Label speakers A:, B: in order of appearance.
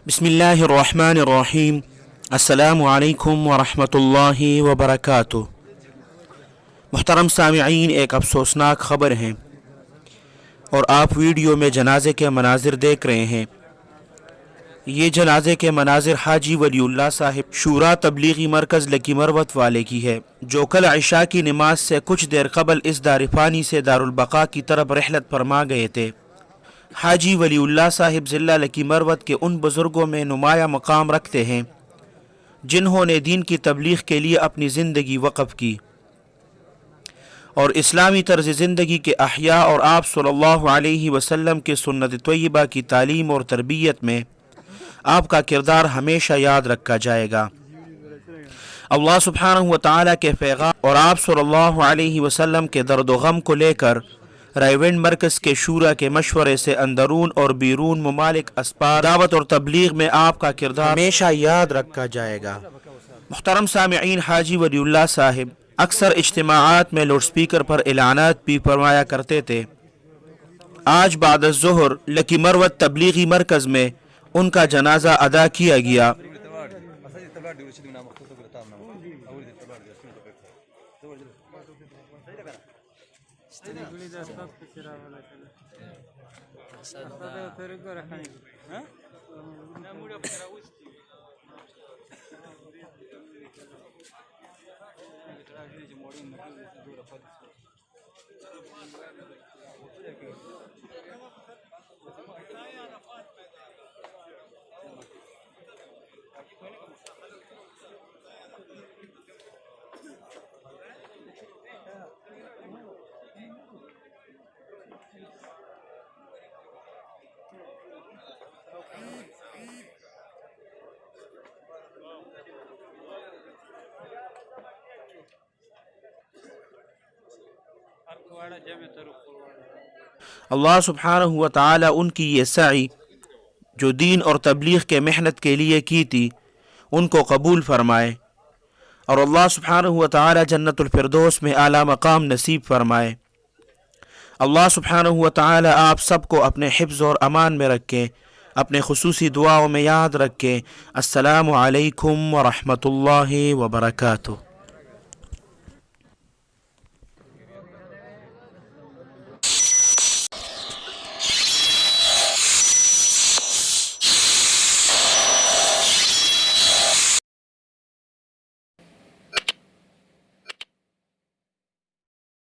A: बिस्मिल्लाहिर्रहमानिर्रहीम। अस्सलामु अलैकुम वरहमतुल्लाहि वबरकातुहू। मुहतरम सामिईन, एक अफसोसनाक ख़बर है और आप वीडियो में जनाजे के मनाजिर देख रहे हैं। ये जनाजे के मनाजिर हाजी वलीउल्लाह साहिब शूरा तबलीगी मरकज़ लकी मरवत वाले की है, जो कल इशा की नमाज से कुछ देर कबल इस दारिफानी से दारुल बका की तरफ रहलत फरमा गए थे। हाजी वलीउल्लाह साहिब ज़िला लकी मरवत के उन बुज़ुर्गों में नुमाया मकाम रखते हैं जिन्होंने दीन की तबलीग के लिए अपनी ज़िंदगी वक़फ़ की और इस्लामी तर्ज़ ज़िंदगी के अहया और आप सल्लल्लाहु अलैहि वसल्लम के सुन्नत तय्यबा की तालीम और तरबियत में आपका किरदार हमेशा याद रखा जाएगा। अल्लाह सुब्हानहु व तआला के पैगाम और आप सल्लल्लाहु अलैहि वसल्लम के दर्द व गम को लेकर रायविंड मरकज़ के शूरा के मशवरे से अंदरून और बैरून ममालिक अस्पार दावत और तबलीग में आपका किरदार हमेशा याद रखा जाएगा। मुहतरम सामिईन, हाजी वलीउल्लाह साहिब अक्सर इज्तिमाआत में लाउड स्पीकर पर एलानात भी फरमाया करते थे। आज बाद ज़ोहर लकी मरवत तबलीगी मरकज़ में उनका जनाजा अदा किया गया। अल्लाह सुब्हानहु व तआला उनकी ये सई जो दीन और तबलीग के मेहनत के लिए की थी उनको कबूल फरमाए और अल्लाह सुब्हानहु व तआला जन्नतुल फिरदौस में आला मकाम नसीब फरमाए। अल्लाह सुब्हानहु व तआला आप सबको अपने हिफ्ज़ और अमान में रखें, अपने खुसूसी दुआओं में याद रखें। अस्सलामु अलैकुम व रहमतुल्लाहि व बरकातुहू।